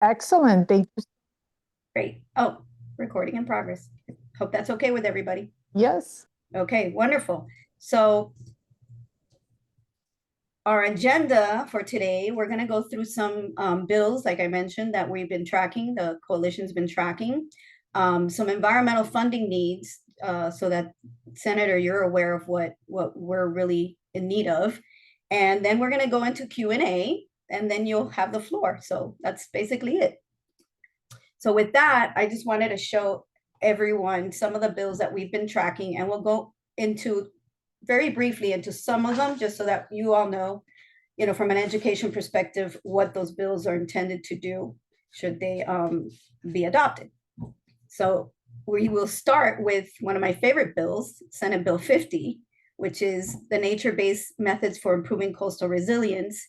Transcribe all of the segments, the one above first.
Excellent. Thank you. Great. Oh, recording in progress. Hope that's okay with everybody. Yes. Okay, wonderful. So our agenda for today, we're going to go through some bills, like I mentioned, that we've been tracking, the coalition's been tracking, some environmental funding needs, so that, Senator, you're aware of what we're really in need of. And then we're going to go into Q&A, and then you'll have the floor. So that's basically it. So with that, I just wanted to show everyone some of the bills that we've been tracking, and we'll go into very briefly into some of them, just so that you all know, from an education perspective, what those bills are intended to do should they be adopted. So we will start with one of my favorite bills, Senate Bill 50, which is the nature-based methods for improving coastal resilience.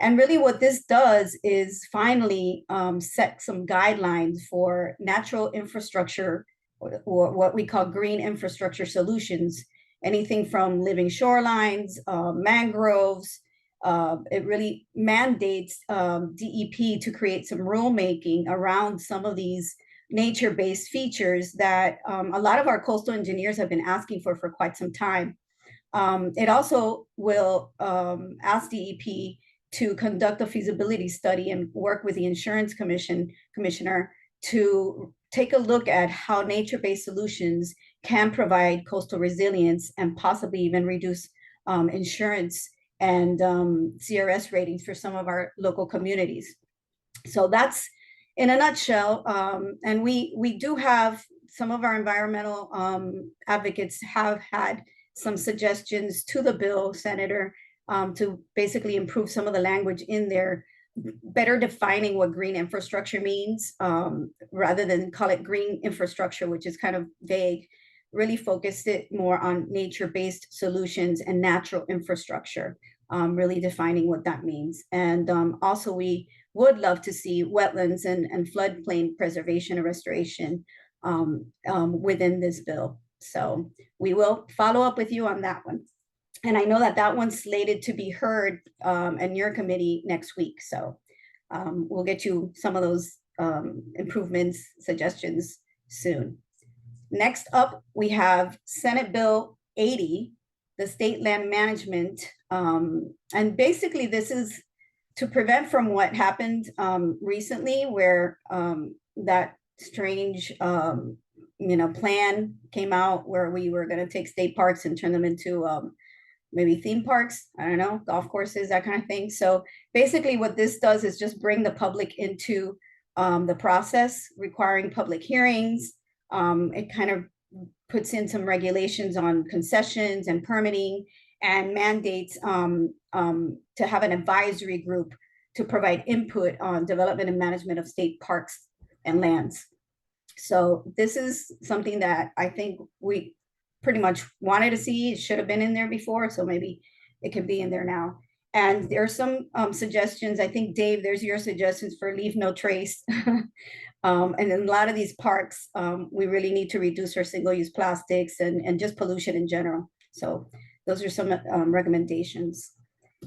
And really what this does is finally set some guidelines for natural infrastructure, or what we call green infrastructure solutions, anything from living shorelines, mangroves. It really mandates DEP to create some rulemaking around some of these nature-based features that a lot of our coastal engineers have been asking for quite some time. It also will ask DEP to conduct a feasibility study and work with the insurance commissioner to take a look at how nature-based solutions can provide coastal resilience and possibly even reduce insurance and CRS ratings for some of our local communities. So that's in a nutshell. And we do have some of our environmental advocates have had some suggestions to the bill, Senator, to basically improve some of the language in there, better defining what green infrastructure means, rather than call it green infrastructure, which is kind of vague. Really focused it more on nature-based solutions and natural infrastructure, really defining what that means. And also we would love to see wetlands and floodplain preservation and restoration within this bill. So we will follow up with you on that one. And I know that that one's slated to be heard in your committee next week. So we'll get you some of those improvements, suggestions soon. Next up, we have Senate Bill 80, the state land management. And basically this is to prevent from what happened recently, where that strange plan came out where we were going to take state parks and turn them into maybe theme parks, I don't know, golf courses, that kind of thing. So basically what this does is just bring the public into the process, requiring public hearings. It kind of puts in some regulations on concessions and permitting, and mandates to have an advisory group to provide input on development and management of state parks and lands. So this is something that I think we pretty much wanted to see. It should have been in there before, so maybe it can be in there now. And there are some suggestions. I think, Dave, there's your suggestions for leave no trace. And in a lot of these parks, we really need to reduce our single-use plastics and just pollution in general. So those are some recommendations.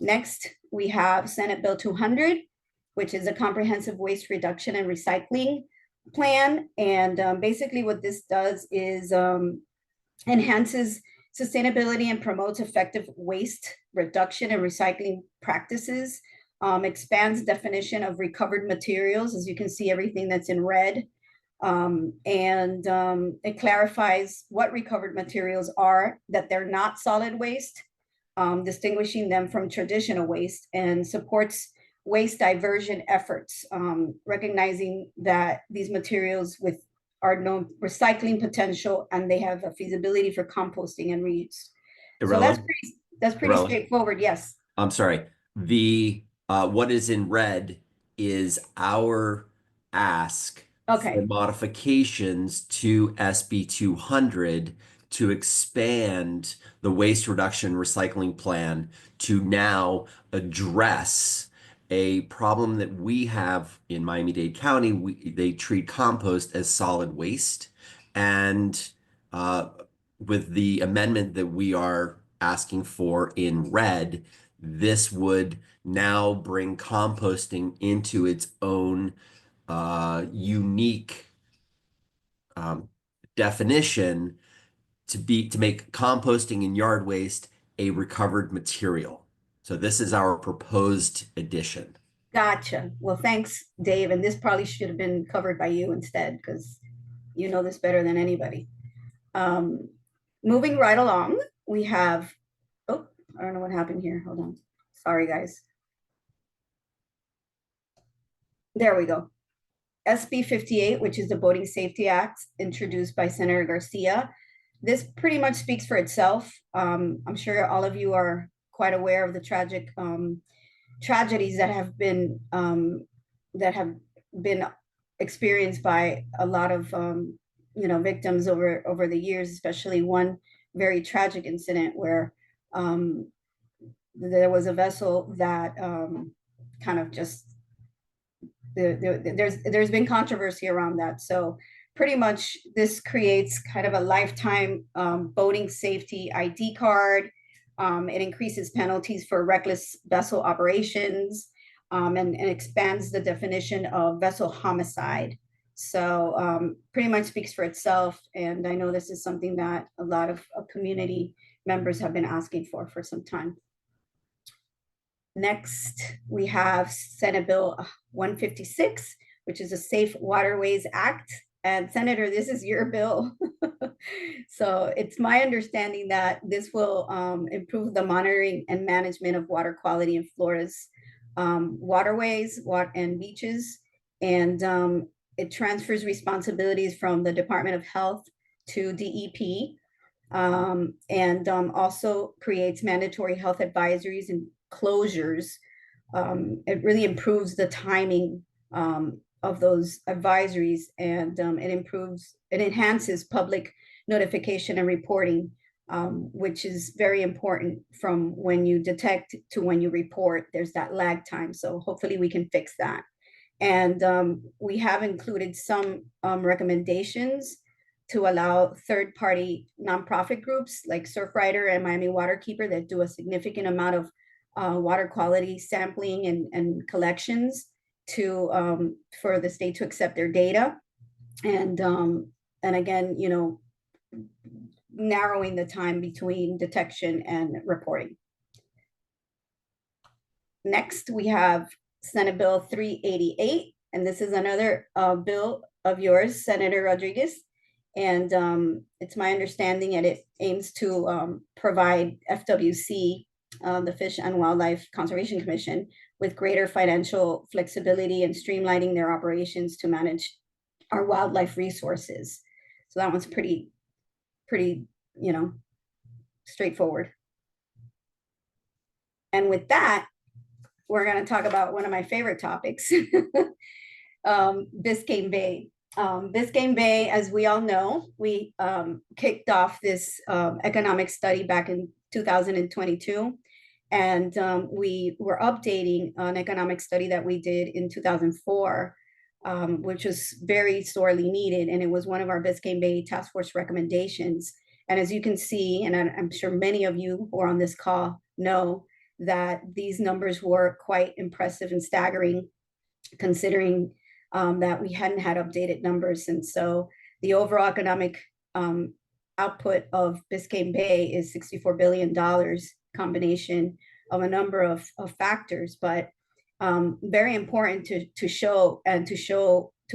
Next, we have Senate Bill 200, which is a comprehensive waste reduction and recycling plan. And basically what this does is enhances sustainability and promotes effective waste reduction and recycling practices, expands definition of recovered materials. As you can see, everything that's in red. And it clarifies what recovered materials are, that they're not solid waste, distinguishing them from traditional waste, and supports waste diversion efforts, recognizing that these materials are known recycling potential, and they have a feasibility for composting and reuse. Irrelevant. So that's pretty straightforward. Yes. I'm sorry. The what is in red is our ask for modifications to SB 200 to expand the waste reduction recycling plan to now address a problem that we have in Miami-Dade County. They treat compost as solid waste. And with the amendment that we are asking for in red, this would now bring composting into its own unique definition to make composting and yard waste a recovered material. So this is our proposed addition. Gotcha. Well, thanks, Dave. And this probably should have been covered by you instead, because you know this better than anybody. Um, moving right along, we have, oh, I don't know what happened here. Hold on. Sorry, guys. There we go. SB 58, which is the Boating Safety Act introduced by Senator Garcia. This pretty much speaks for itself. I'm sure all of you are quite aware of the tragic tragedies that have been experienced by a lot of victims over the years, especially one very tragic incident where there was a vessel that kind of just there's been controversy around that. So pretty much this creates kind of a lifetime boating safety ID card. It increases penalties for reckless vessel operations, and expands the definition of vessel homicide. So pretty much speaks for itself. And I know this is something that a lot of community members have been asking for some time. Next, we have Senate Bill 156, which is a Safe Waterways Act. And Senator, this is your bill. So it's my understanding that this will improve the monitoring and management of water quality in Florida's waterways and beaches. And it transfers responsibilities from the Department of Health to DEP, and also creates mandatory health advisories and closures. It really improves the timing of those advisories, and it enhances public notification and reporting, which is very important from when you detect to when you report. There's that lag time. So hopefully we can fix that. And we have included some recommendations to allow third-party nonprofit groups like Surfrider and Miami Waterkeeper that do a significant amount of water quality sampling and collections to for the state to accept their data, and again, narrowing the time between detection and reporting. Next, we have Senate Bill 388, and this is another bill of yours, Senator Rodriguez. And it's my understanding that it aims to provide FWC, the Fish and Wildlife Conservation Commission, with greater financial flexibility and streamlining their operations to manage our wildlife resources. So that one's pretty, straightforward. And with that, we're going to talk about one of my favorite topics, Biscayne Bay. Biscayne Bay, as we all know, we kicked off this economic study back in 2022. And we were updating an economic study that we did in 2004, which was very sorely needed. And it was one of our Biscayne Bay Task Force recommendations. And as you can see, and I'm sure many of you who are on this call know that these numbers were quite impressive and staggering, considering that we hadn't had updated numbers. And so the overall economic output of Biscayne Bay is $64 billion, combination of a number of factors, but very important to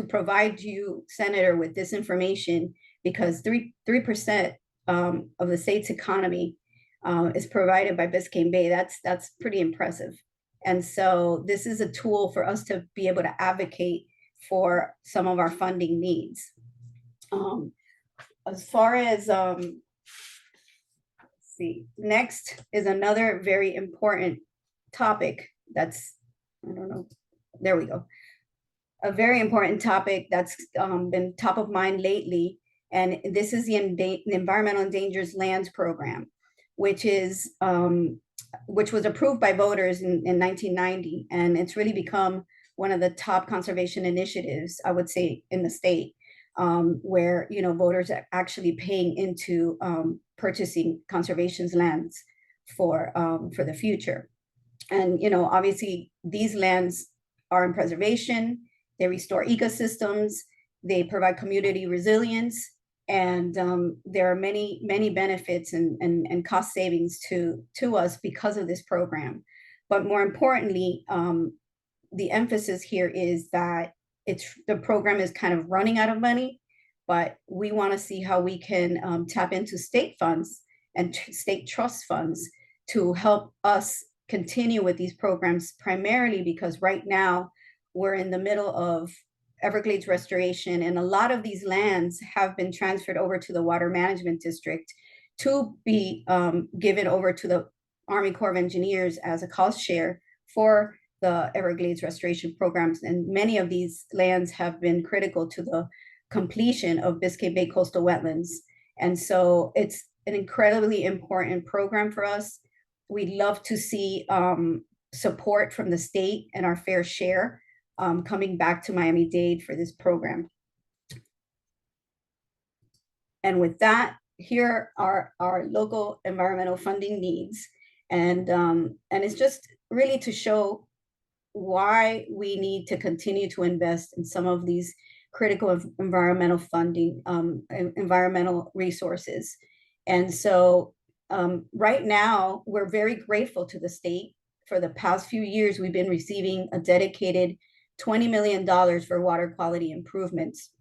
provide you, Senator, with this information, because 3% of the state's economy is provided by Biscayne Bay. That's pretty impressive. And so this is a tool for us to be able to advocate for some of our funding needs. As far as next is another very important topic that's, I don't know, there we go. A very important topic that's been top of mind lately, and this is the Environmental Endangered Lands Program, which was approved by voters in 1990, and it's really become one of the top conservation initiatives, I would say, in the state, where voters are actually paying into purchasing conservation lands for the future. And obviously these lands are in preservation. they restore ecosystems, they provide community resilience, and there are many benefits and cost savings to us because of this program. But more importantly, the emphasis here is that the program is kind of running out of money, but we want to see how we can tap into state funds and state trust funds to help us continue with these programs, primarily because right now we're in the middle of Everglades restoration, and a lot of these lands have been transferred over to the Water Management District to be given over to the Army Corps of Engineers as a cost share for the Everglades restoration programs. And many of these lands have been critical to the completion of Biscayne Bay coastal wetlands. And so it's an incredibly important program for us. We'd love to see support from the state and our fair share coming back to Miami-Dade for this program. And with that, here are our local environmental funding needs. And it's just really to show why we need to continue to invest in some of these critical environmental funding, environmental resources. And so right now, we're very grateful to the state. For the past few years, we've been receiving a dedicated $20 million for water quality improvements.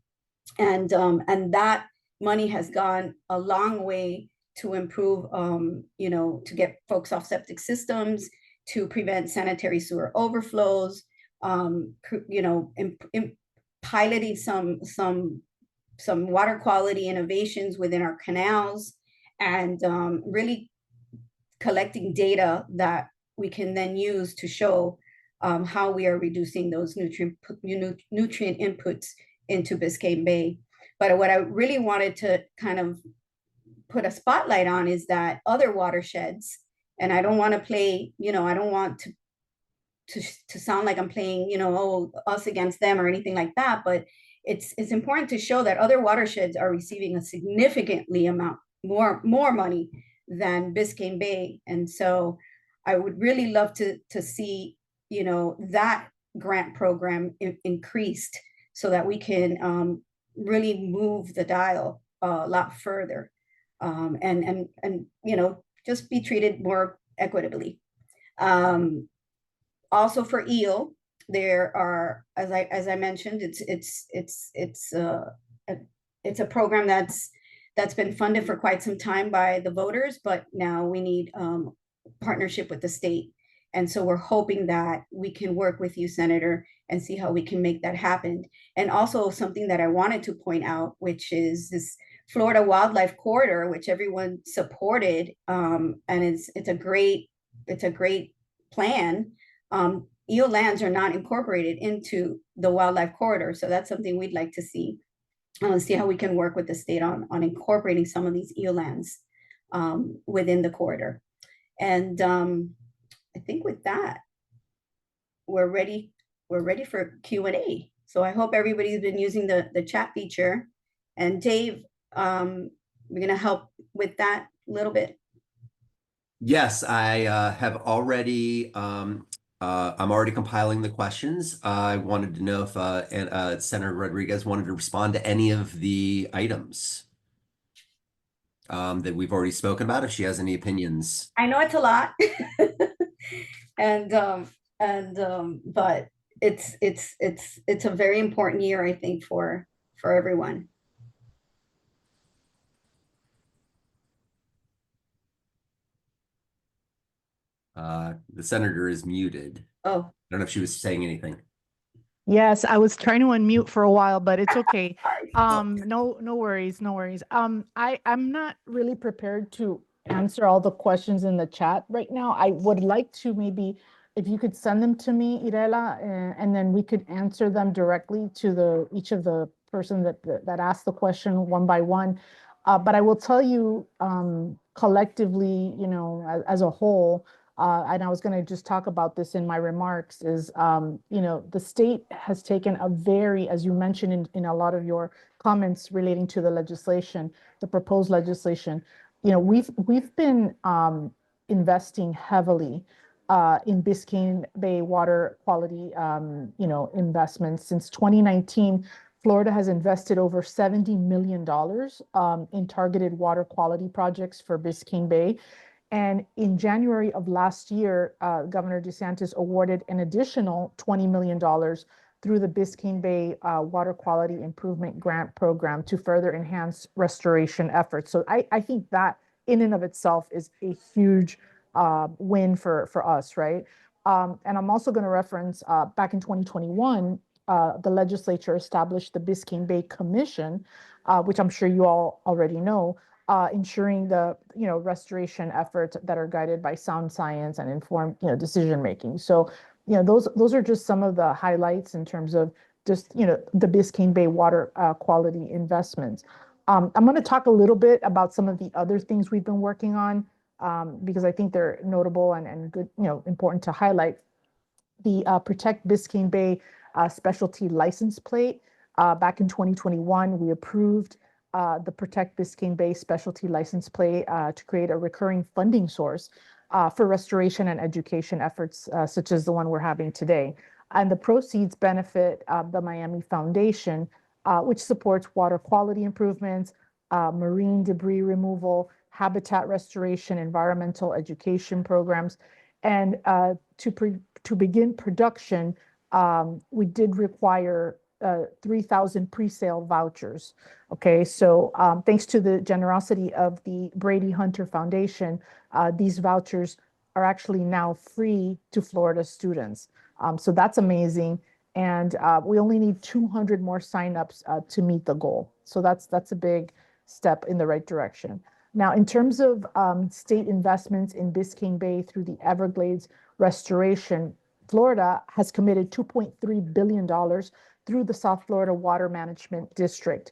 And that money has gone a long way to improve, to get folks off septic systems, to prevent sanitary sewer overflows, piloting some water quality innovations within our canals, and really collecting data that we can then use to show how we are reducing those nutrient inputs into Biscayne Bay. But what I really wanted to kind of put a spotlight on is that other watersheds, and I don't want to play, I don't want to sound like I'm playing, us against them or anything like that, but it's important to show that other watersheds are receiving a significantly amount more money than Biscayne Bay. And so I would really love to see, that grant program increased so that we can really move the dial a lot further, and just be treated more equitably. Also for eel, there are, as I mentioned, it's a program that's been funded for quite some time by the voters, but now we need partnership with the state. And so we're hoping that we can work with you, Senator, and see how we can make that happen. And also something that I wanted to point out, which is this Florida Wildlife Corridor, which everyone supported, and it's a great plan. Eel lands are not incorporated into the wildlife corridor, so that's something we'd like to see. See how we can work with the state on incorporating some of these eel lands within the corridor. And I think with that, we're ready for Q&A. So I hope everybody's been using the chat feature. And Dave, we're gonna help with that a little bit. Yes, I have already, I'm already compiling the questions. I wanted to know if Senator Rodriguez wanted to respond to any of the items that we've already spoken about, if she has any opinions. I know it's a lot. But it's a very important year, I think, for everyone. The senator is muted. Oh, I don't know if she was saying anything. Yes, I was trying to unmute for a while, but it's okay. No worries, no worries. I'm not really prepared to answer all the questions in the chat right now. I would like to maybe, if you could send them to me, Irela, and then we could answer them directly to each of the person that asked the question one by one. But I will tell you, collectively, as a whole, and I was going to just talk about this in my remarks, is, the state has taken a very, as you mentioned in a lot of your comments relating to the legislation, the proposed legislation, we've been investing heavily in Biscayne Bay water quality, investments. Since 2019, Florida has invested over $70 million in targeted water quality projects for Biscayne Bay. And in January of last year, Governor DeSantis awarded an additional $20 million through the Biscayne Bay Water Quality Improvement Grant Program to further enhance restoration efforts. So I think that in and of itself is a huge win for us, right? And I'm also going to reference back in 2021, the legislature established the Biscayne Bay Commission, which I'm sure you all already know, ensuring the restoration efforts that are guided by sound science and informed decision making. So those are just some of the highlights in terms of just the Biscayne Bay water quality investments. I'm going to talk a little bit about some of the other things we've been working on because I think they're notable and good, important to highlight. The Protect Biscayne Bay specialty license plate. Back in 2021, we approved the Protect Biscayne Bay specialty license plate to create a recurring funding source for restoration and education efforts such as the one we're having today. And the proceeds benefit the Miami Foundation, which supports water quality improvements, marine debris removal, habitat restoration, environmental education programs. And to begin production, we did require 3,000 pre-sale vouchers. Okay, so thanks to the generosity of the Brady Hunter Foundation, these vouchers are actually now free to Florida students. So that's amazing. And we only need 200 more signups to meet the goal. So that's a big step in the right direction. Now, in terms of state investments in Biscayne Bay through the Everglades restoration, Florida has committed $2.3 billion through the South Florida Water Management District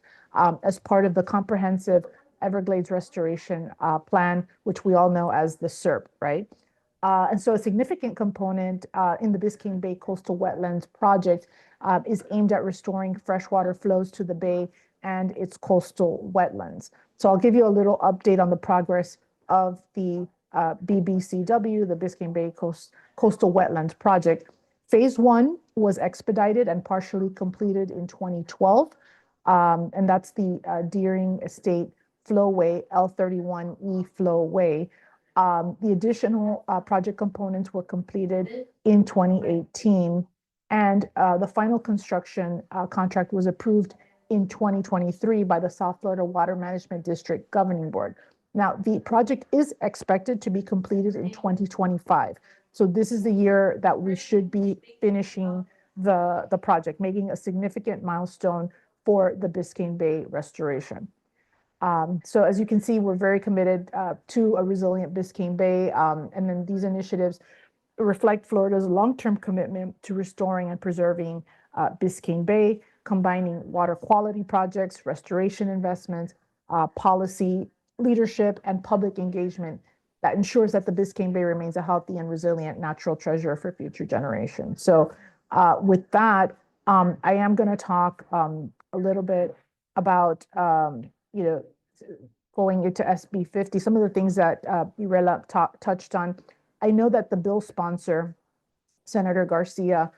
as part of the comprehensive Everglades restoration plan, which we all know as the SERP, right? And so a significant component in the Biscayne Bay Coastal Wetlands Project is aimed at restoring freshwater flows to the bay and its coastal wetlands. So I'll give you a little update on the progress of the BBCW, the Biscayne Bay Coastal Wetlands Project. Phase 1 was expedited and partially completed in 2012, and that's the Deering Estate Flowway, L31E Flowway. The additional project components were completed in 2018, and the final construction contract was approved in 2023 by the South Florida Water Management District Governing Board. Now, the project is expected to be completed in 2025. So this is the year that we should be finishing the project, making a significant milestone for the Biscayne Bay restoration. So as you can see, we're very committed to a resilient Biscayne Bay. And then these initiatives reflect Florida's long-term commitment to restoring and preserving Biscayne Bay, combining water quality projects, restoration investments, policy leadership, and public engagement that ensures that the Biscayne Bay remains a healthy and resilient natural treasure for future generations. So with that, I am going to talk a little bit about, going into SB 50, some of the things that Irela touched on. I know that the bill sponsor, Senator Garcia,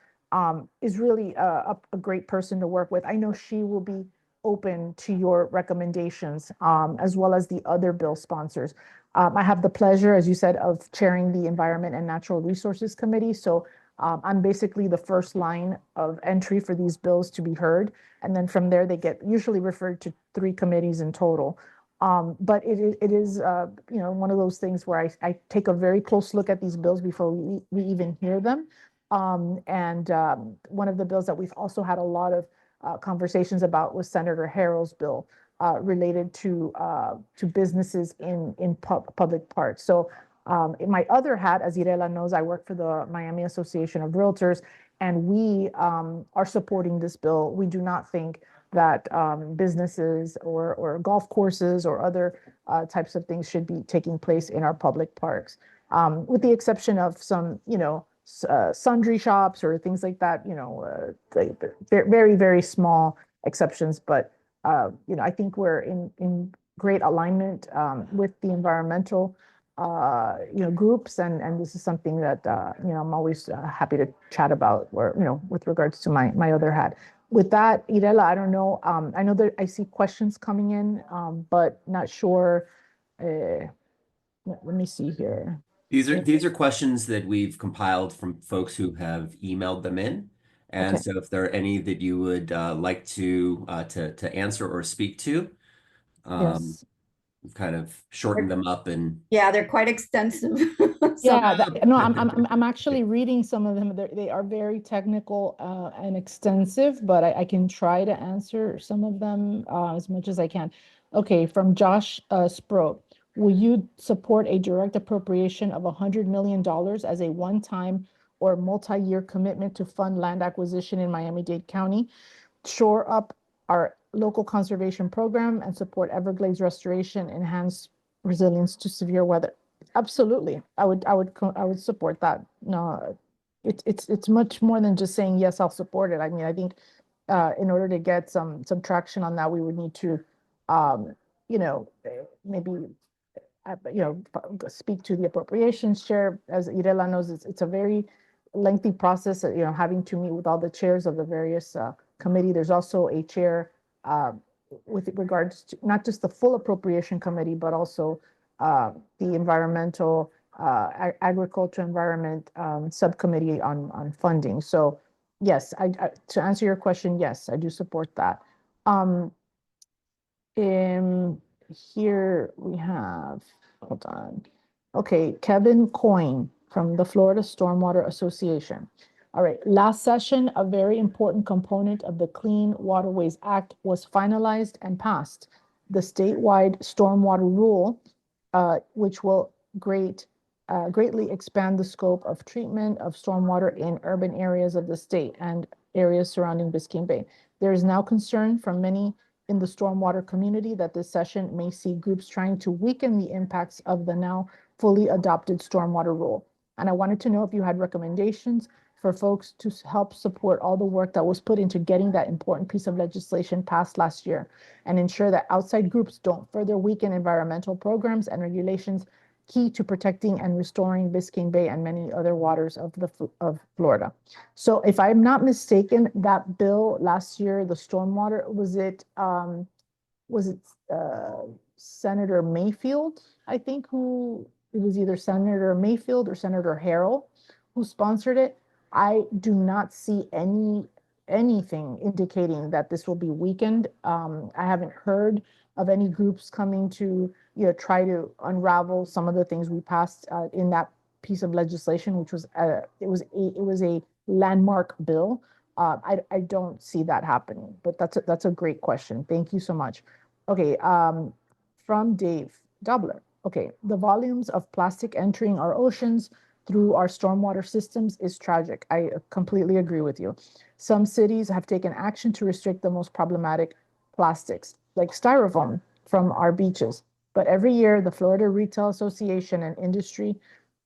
is really a great person to work with. I know she will be open to your recommendations, as well as the other bill sponsors. I have the pleasure, as you said, of chairing the Environment and Natural Resources Committee. So I'm basically the first line of entry for these bills to be heard. And then from there, they get usually referred to 3 committees in total. But it is one of those things where I take a very close look at these bills before we even hear them. One of the bills that we've also had a lot of conversations about was Senator Harrell's bill related to businesses in public parks. So in my other hat, as Irela knows, I work for the Miami Association of Realtors, and we are supporting this bill. We do not think that businesses or golf courses or other types of things should be taking place in our public parks, with the exception of some, sundry shops or things like that, very, very small exceptions. But, I think we're in great alignment with the environmental groups, and this is something that I'm always happy to chat about, or with regards to my other hat. With that, Irela, I don't know. I know that I see questions coming in, but not sure. Let me see here. These are questions that we've compiled from folks who have emailed them in. And Okay. so if there are any that you would like to answer or speak to, Yes. we've kind of shortened them up and Yeah, they're quite extensive. Yeah, no, Um, I'm actually reading some of them. They are very technical and extensive, but I can try to answer some of them as much as I can. Okay, from Josh Spro, will you support a direct appropriation of $100 million as a one-time or multi-year commitment to fund land acquisition in Miami-Dade County, shore up our local conservation program, and support Everglades restoration, enhance resilience to severe weather? Absolutely. I would support that. No, it's much more than just saying, yes, I'll support it. I mean, I think in order to get some traction on that, we would need to, maybe speak to the appropriations chair. As Irela knows, it's a very lengthy process, having to meet with all the chairs of the various committee. There's also a chair uh, with regards to not just the full appropriation committee, but also the environmental, agriculture, environment subcommittee on funding. So yes, to answer your question, yes, I do support that. Um, in here we have, hold on. Okay, Kevin Coyne from the Florida Stormwater Association. All right, last session, a very important component of the Clean Waterways Act was finalized and passed. The statewide stormwater rule, which will greatly expand the scope of treatment of stormwater in urban areas of the state and areas surrounding Biscayne Bay. There is now concern from many in the stormwater community that this session may see groups trying to weaken the impacts of the now fully adopted stormwater rule. And I wanted to know if you had recommendations for folks to help support all the work that was put into getting that important piece of legislation passed last year, and ensure that outside groups don't further weaken environmental programs and regulations key to protecting and restoring Biscayne Bay and many other waters of Florida. So if I'm not mistaken, that bill last year, the stormwater, was it Senator Mayfield, I think, who, it was either Senator Mayfield or Senator Harrell who sponsored it. I do not see anything indicating that this will be weakened. I haven't heard of any groups coming to try to unravel some of the things we passed in that piece of legislation, which was it was a landmark bill. I don't see that happening, but that's a great question. Thank you so much. Okay, from Dave Dobler. Okay, the volumes of plastic entering our oceans through our stormwater systems is tragic. I completely agree with you. Some cities have taken action to restrict the most problematic plastics, like styrofoam, from our beaches. But every year, the Florida Retail Association and industry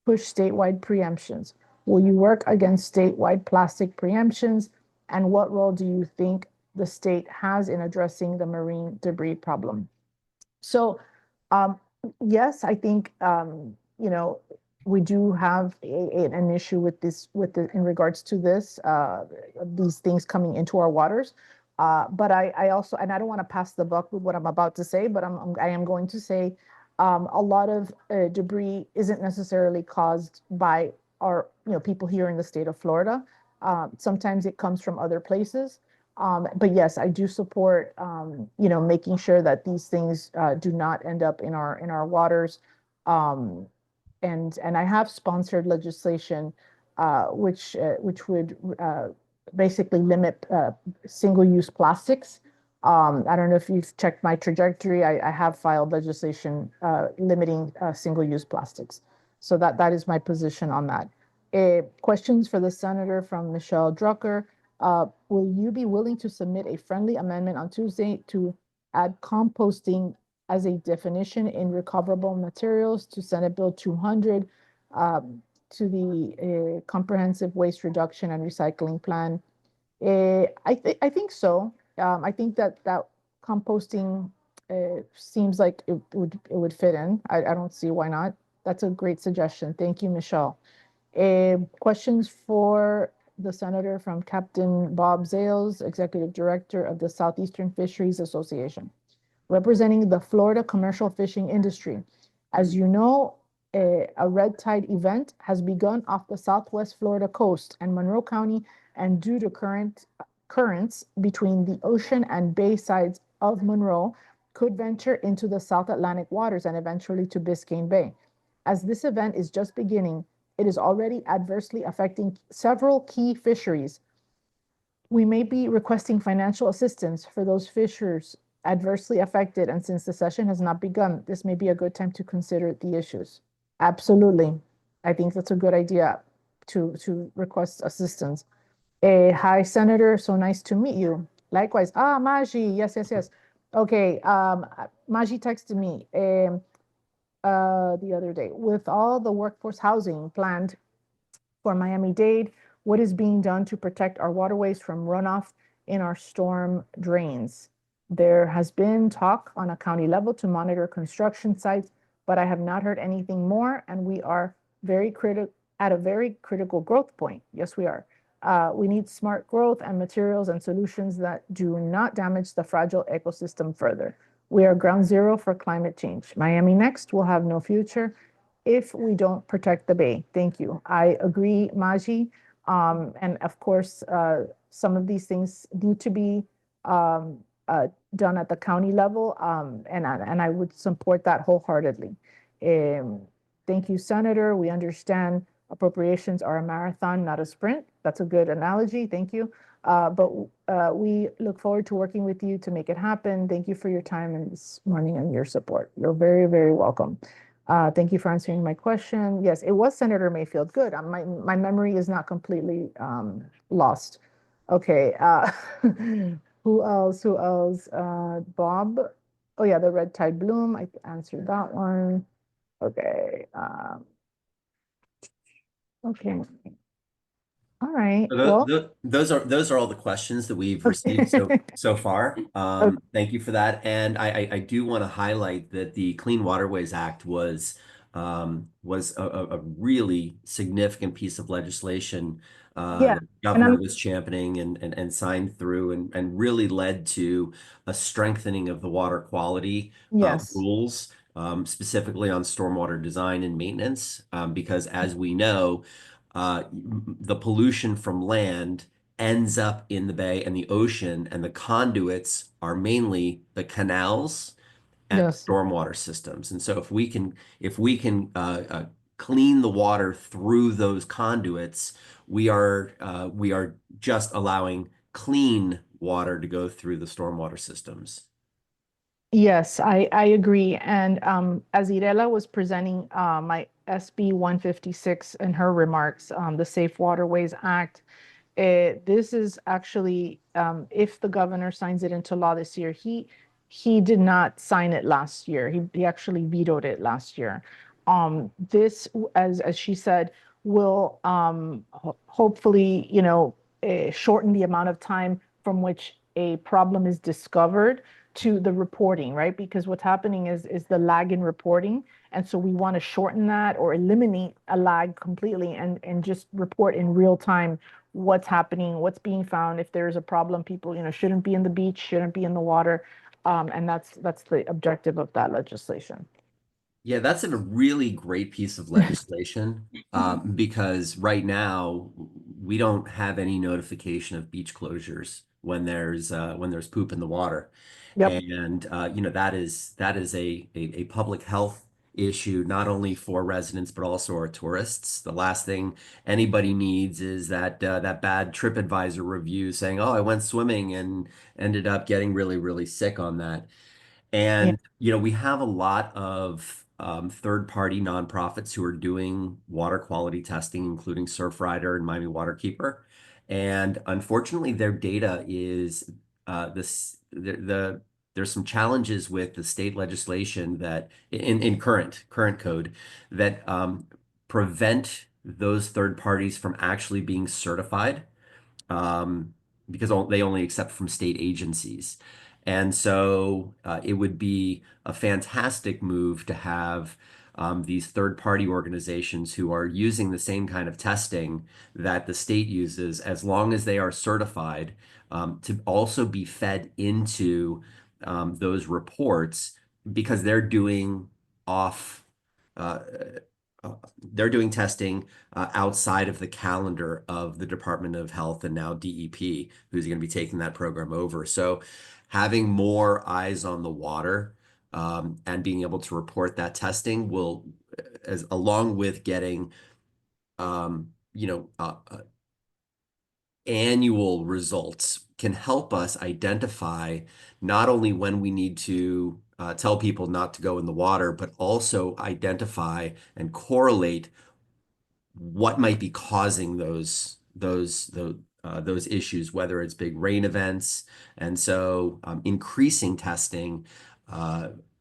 push statewide preemptions. Will you work against statewide plastic preemptions? And what role do you think the state has in addressing the marine debris problem? So, um, yes, I think we do have an issue with this, in regards to this, these things coming into our waters. But I also, and I don't want to pass the buck with what I'm about to say, but I am going to say a lot of debris isn't necessarily caused by our people here in the state of Florida. Sometimes it comes from other places. But yes, I do support making sure that these things do not end up in our waters. Um, and I have sponsored legislation which would basically limit single-use plastics. I don't know if you've checked my trajectory. I have filed legislation limiting single-use plastics. So that is my position on that. Questions for the senator from Michelle Drucker. Will you be willing to submit a friendly amendment on Tuesday to add composting as a definition in recoverable materials to Senate Bill 200 to the Comprehensive Waste Reduction and Recycling Plan? I think so. I think that composting seems like it would fit in. I don't see why not. That's a great suggestion. Thank you, Michelle. Questions for the senator from Captain Bob Zales, Executive Director of the Southeastern Fisheries Association, representing the Florida commercial fishing industry. As you know, a red tide event has begun off the Southwest Florida coast and Monroe County, and due to currents between the ocean and bay sides of Monroe, could venture into the South Atlantic waters and eventually to Biscayne Bay. As this event is just beginning, it is already adversely affecting several key fisheries. We may be requesting financial assistance for those fishers adversely affected, and since the session has not begun, this may be a good time to consider the issues. Absolutely. I think that's a good idea to request assistance. Hi, Senator. So nice to meet you. Likewise. Ah, Maji. Yes, yes, yes. Okay. Maji texted me the other day with all the workforce housing planned for Miami-Dade. What is being done to protect our waterways from runoff in our storm drains? There has been talk on a county level to monitor construction sites, but I have not heard anything more, and we are at a very critical growth point. Yes, we are. We need smart growth and materials and solutions that do not damage the fragile ecosystem further. We are ground zero for climate change. Miami Next will have no future if we don't protect the bay. Thank you. I agree, Maji. And of course, some of these things need to be done at the county level, and I would support that wholeheartedly. Thank you, Senator. We understand appropriations are a marathon, not a sprint. That's a good analogy. Thank you. But we look forward to working with you to make it happen. Thank you for your time this morning and your support. You're very, very welcome. Thank you for answering my question. Yes, it was Senator Mayfield. Good. My memory is not completely lost. Okay. Who else? Who else? Bob. Oh yeah, the red tide bloom. I answered that one. Okay. Okay. All right. Well, Those are all the questions that we've received okay. so far. Okay. Thank you for that. And I do want to highlight that the Clean Waterways Act was a really significant piece of legislation Yeah. that the And governor I'm, was championing and signed through and really led to a strengthening of the water quality yes. rules, specifically on stormwater design and maintenance, because as we know, the pollution from land ends up in the bay and the ocean, and the conduits are mainly the canals and Yes. stormwater systems. And so if we can clean the water through those conduits, we are just allowing clean water to go through the stormwater systems. Yes, I agree. And as Irela was presenting my SB 156 in her remarks, the Safe Waterways Act, this is actually, if the governor signs it into law this year, he did not sign it last year. He actually vetoed it last year. This, as she said, will hopefully, shorten the amount of time from which a problem is discovered to the reporting, right? Because what's happening is the lag in reporting. And so we want to shorten that or eliminate a lag completely and just report in real time what's happening, what's being found. If there's a problem, people, shouldn't be in the beach, shouldn't be in the water. And that's the objective of that legislation. Yeah, that's a really great piece of legislation because right now we don't have any notification of beach closures when there's poop in the water, Yep. and that is a public health issue not only for residents but also our tourists. The last thing anybody needs is that bad TripAdvisor review saying, "Oh, I went swimming and ended up getting really really sick on that." Yeah. And, we have a lot of third-party nonprofits who are doing water quality testing, including Surfrider and Miami Waterkeeper. And unfortunately, their data is there's some challenges with the state legislation that in current code that prevent those third parties from actually being certified um, because they only accept from state agencies. And so it would be a fantastic move to have these third-party organizations who are using the same kind of testing that the state uses, as long as they are certified, to also be fed into those reports, because off uh, they're doing testing outside of the calendar of the Department of Health and now DEP, who's going to be taking that program over. So having more eyes on the water and being able to report that testing will, along with getting, um, you know, annual results, can help us identify not only when we need to tell people not to go in the water, but also identify and correlate what might be causing those issues, whether it's big rain events. And so increasing testing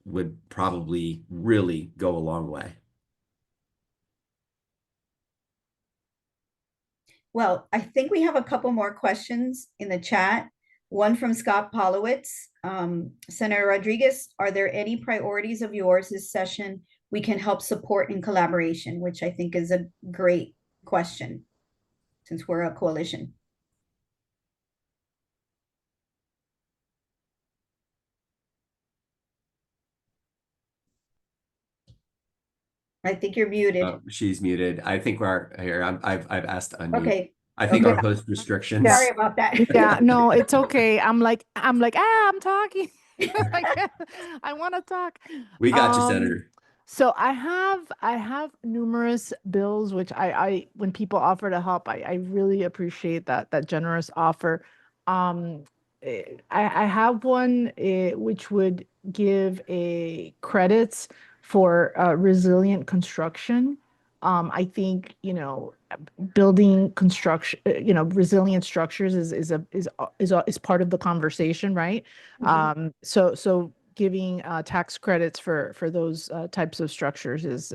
would probably really go a long way. Well, I think we have a couple more questions in the chat. One from Scott Polowitz. Senator Rodriguez, are there any priorities of yours this session we can help support in collaboration? Which I think is a great question, since we're a coalition. I think you're muted. Oh, she's muted. I think we're here. I've asked to unmute. Okay. I think Okay. our host restrictions. Sorry about that. Yeah, no, it's okay. I'm like, I'm talking. I want to talk. We got you, Senator. So I have numerous bills which when people offer to help, I really appreciate that generous offer. I have one which would give a credits for resilient construction. I think, building construction, resilient structures is part of the conversation, right? So giving tax credits for those types of structures is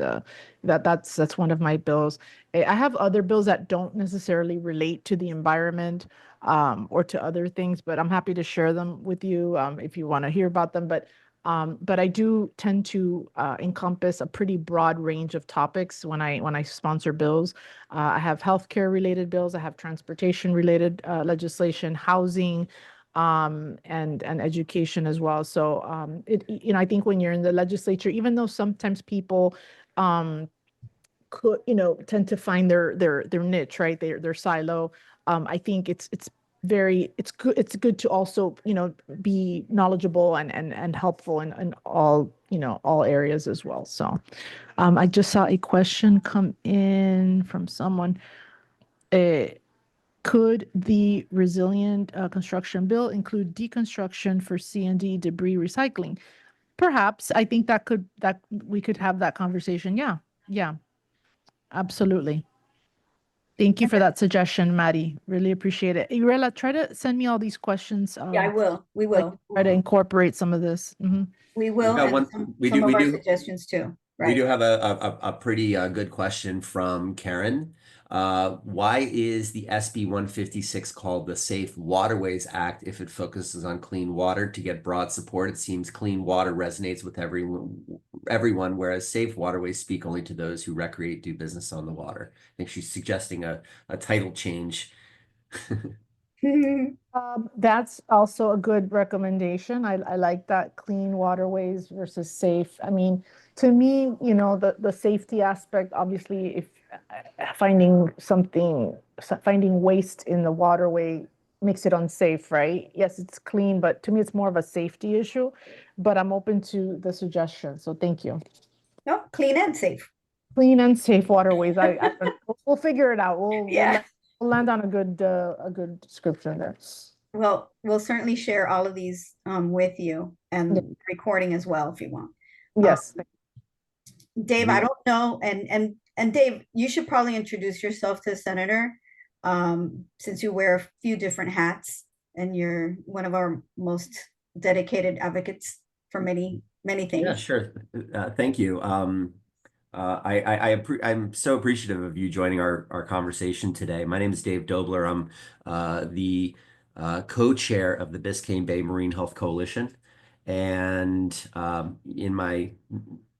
that's one of my bills. I have other bills that don't necessarily relate to the environment or to other things, but I'm happy to share them with you if you want to hear about them. But I do tend to encompass a pretty broad range of topics when I sponsor bills. I have healthcare related bills, I have transportation related legislation, housing, and education as well. So I think when you're in the legislature, even though sometimes people tend to find their niche, right? Their silo. I think it's good to also, be knowledgeable and helpful in all areas as well. So I just saw a question come in from someone. Could the resilient construction bill include deconstruction for C&D debris recycling? Perhaps. I think that we could have that conversation. Yeah. Yeah. Absolutely. Thank you for that suggestion, Maddie. Really appreciate it. Irela, try to send me all these questions. Yeah, I will. We will. Try to incorporate some of this. We We've will, got and one. some of our suggestions too. We Right. do have a pretty good question from Karen. Why is the SB 156 called the Safe Waterways Act if it focuses on clean water to get broad support? It seems clean water resonates with everyone, whereas safe waterways speak only to those who recreate, do business on the water. I think she's suggesting a title change. That's also a good recommendation. I like that, clean waterways versus safe. I mean, to me, the safety aspect, obviously, if finding waste in the waterway makes it unsafe, right? Yes, it's clean, but to me, it's more of a safety issue. But I'm open to the suggestion, so thank you. No, clean and safe. Clean and safe waterways. We'll figure it out. Yeah. We'll land on a good description there. Well, we'll certainly share all of these with you and recording as well if you want. Yes. Dave, I don't know, and Dave, you should probably introduce yourself to the senator, since you wear a few different hats and you're one of our most dedicated advocates for many things. Yeah, sure. Thank you. I'm so appreciative of you joining our conversation today. My name is Dave Dobler. I'm the co-chair of the Biscayne Bay Marine Health Coalition. And in my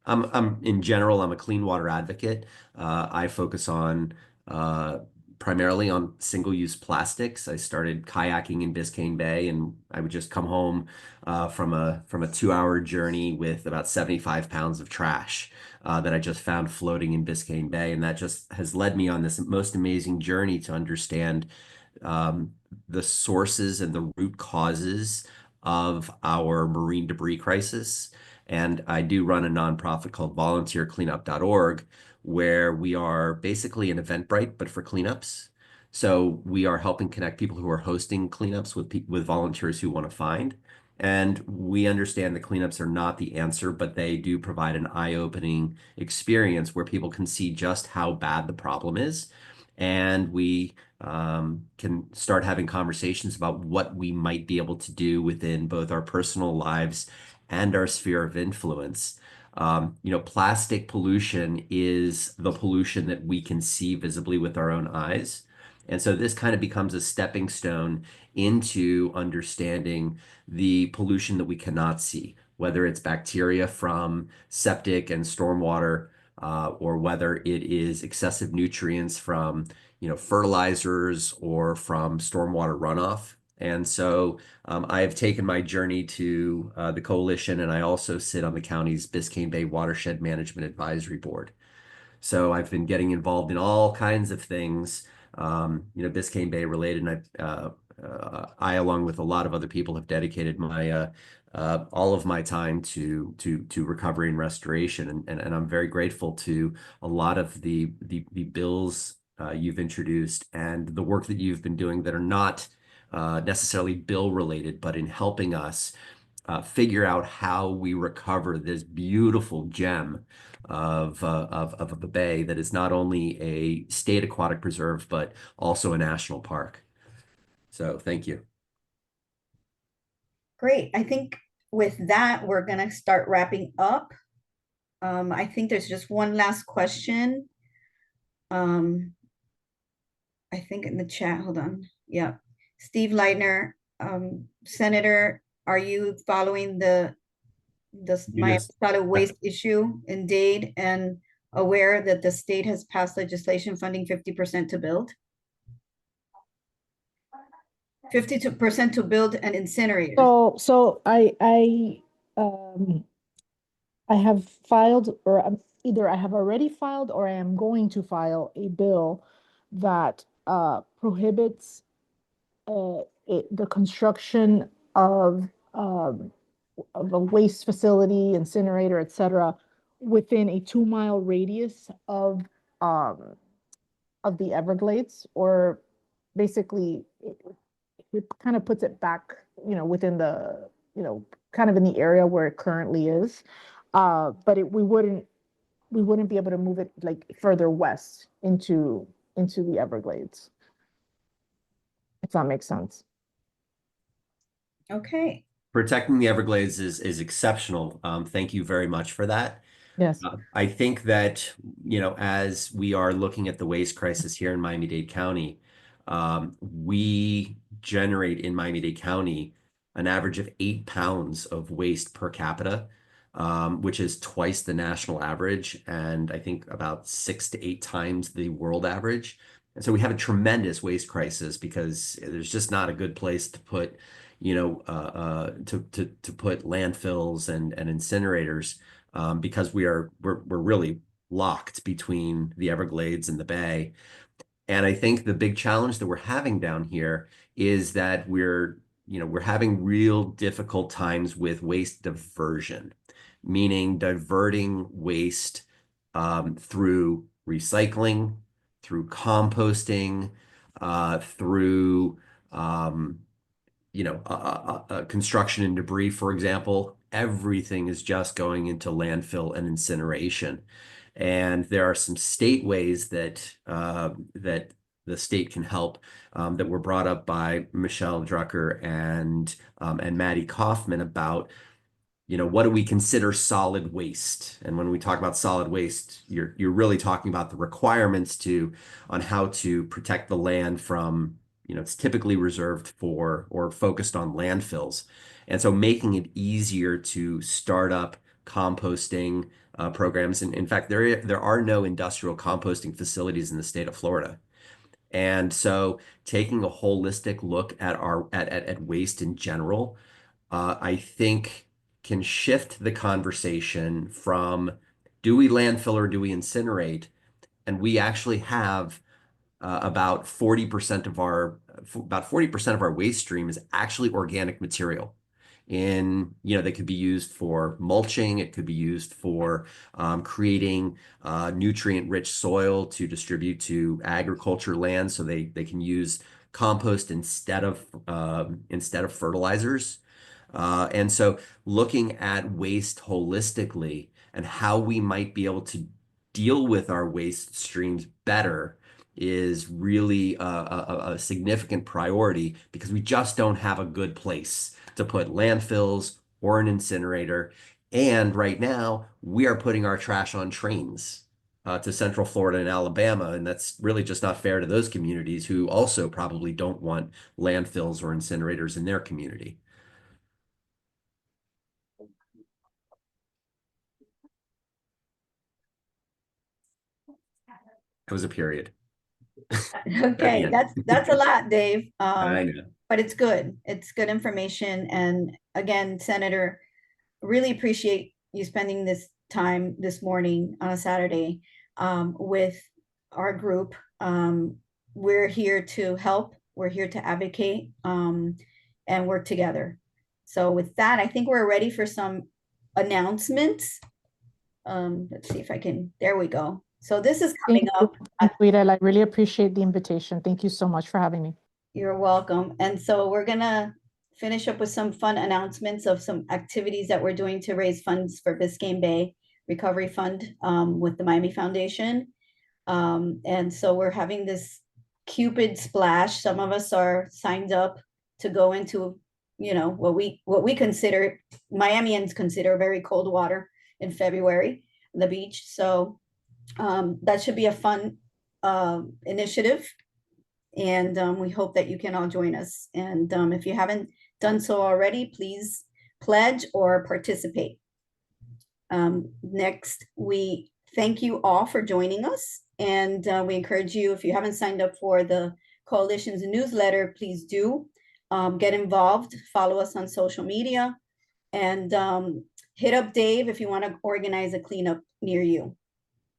In general, I'm a clean water advocate. I focus on uh, primarily on single-use plastics. I started kayaking in Biscayne Bay, and I would just come home from a 2-hour journey with about 75 pounds of trash that I just found floating in Biscayne Bay, and that just has led me on this most amazing journey to understand um, the sources and the root causes of our marine debris crisis. And I do run a nonprofit called volunteercleanup.org, where we are basically an Eventbrite, but for cleanups. So we are helping connect people who are hosting cleanups with volunteers who want to find. And we understand the cleanups are not the answer, but they do provide an eye-opening experience where people can see just how bad the problem is. And we can start having conversations about what we might be able to do within both our personal lives and our sphere of influence. Plastic pollution is the pollution that we can see visibly with our own eyes. And so this kind of becomes a stepping stone into understanding the pollution that we cannot see, whether it's bacteria from septic and stormwater, or whether it is excessive nutrients from, fertilizers or from stormwater runoff. And so I've taken my journey to the coalition, and I also sit on the county's Biscayne Bay Watershed Management Advisory Board. So I've been getting involved in all kinds of things, Biscayne Bay related, and I, along with a lot of other people, have dedicated my all of my time to recovery and restoration, and I'm very grateful to a lot of the bills you've introduced and the work that you've been doing that are not necessarily bill related, but in helping us figure out how we recover this beautiful gem of the bay that is not only a state aquatic preserve, but also a national park. So thank you. Great. I think with that, we're gonna start wrapping up. I think there's just one last question. I think in the chat, hold on. Yeah. Steve Leitner, Senator, are you following the Miami solid waste issue in Dade and aware that the state has passed legislation funding 50% to build? 50% to build an incinerator. So I have filed, or either I have already filed or I am going to file a bill that prohibits the construction of a waste facility, incinerator, etc., within a 2-mile radius um, of the Everglades, or basically it kind of puts it back, within the, kind of in the area where it currently is. But we wouldn't be able to move it like further west into the Everglades, if that makes sense. Okay. Protecting the Everglades is exceptional. Thank you very much for that. Yes. I think that, as we are looking at the waste crisis here in Miami-Dade County, we generate in Miami-Dade County an average of 8 pounds of waste per capita, which is twice the national average, and I think about 6 to 8 times the world average. And so we have a tremendous waste crisis because there's just not a good place to put, to put landfills and incinerators, because we're really locked between the Everglades and the Bay. And I think the big challenge that we're having down here is that we're having real difficult times with waste diversion, meaning diverting waste through recycling, through composting, through construction and debris, for example. Everything is just going into landfill and incineration. And there are some state ways that that the state can help, that were brought up by Michelle Drucker and Maddie Kaufman about, what do we consider solid waste? And when we talk about solid waste, you're really talking about the requirements on how to protect the land from, it's typically reserved for or focused on landfills. And so making it easier to start up composting programs. And in fact, there are no industrial composting facilities in the state of Florida. And so taking a holistic look at at waste in general, I think can shift the conversation from do we landfill or do we incinerate? And we actually have about 40% of our waste stream is actually organic material. They could be used for mulching. It could be used for creating nutrient-rich soil to distribute to agriculture land, so they can use compost instead of fertilizers. And so, looking at waste holistically and how we might be able to deal with our waste streams better is really a significant priority because we just don't have a good place to put landfills or an incinerator. And right now, we are putting our trash on trains to Central Florida and Alabama, and that's really just not fair to those communities who also probably don't want landfills or incinerators in their community. It was a period. Okay, that's a lot, Dave. I know. But it's good. It's good information. And again, Senator, really appreciate you spending this time this morning on a Saturday with our group. We're here to help. We're here to advocate and work together. So with that, I think we're ready for some announcements. Let's see if I can, there we go. So this is coming up. I really appreciate the invitation. Thank you so much for having me. You're welcome. And so we're gonna finish up with some fun announcements of some activities that we're doing to raise funds for Biscayne Bay Recovery Fund with the Miami Foundation. And so we're having this Cupid splash. Some of us are signed up to go into, what we consider, Miamians consider very cold water in February, the beach. So that should be a fun initiative. And we hope that you can all join us. And if you haven't done so already, please pledge or participate. Next, we thank you all for joining us. And we encourage you, if you haven't signed up for the Coalition's newsletter, please do get involved, follow us on social media, and hit up Dave if you want to organize a cleanup near you.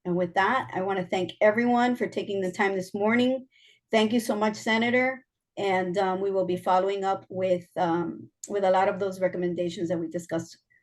And with that, I want to thank everyone for taking the time this morning. Thank you so much, Senator. And we will be following up with a lot of those recommendations that we discussed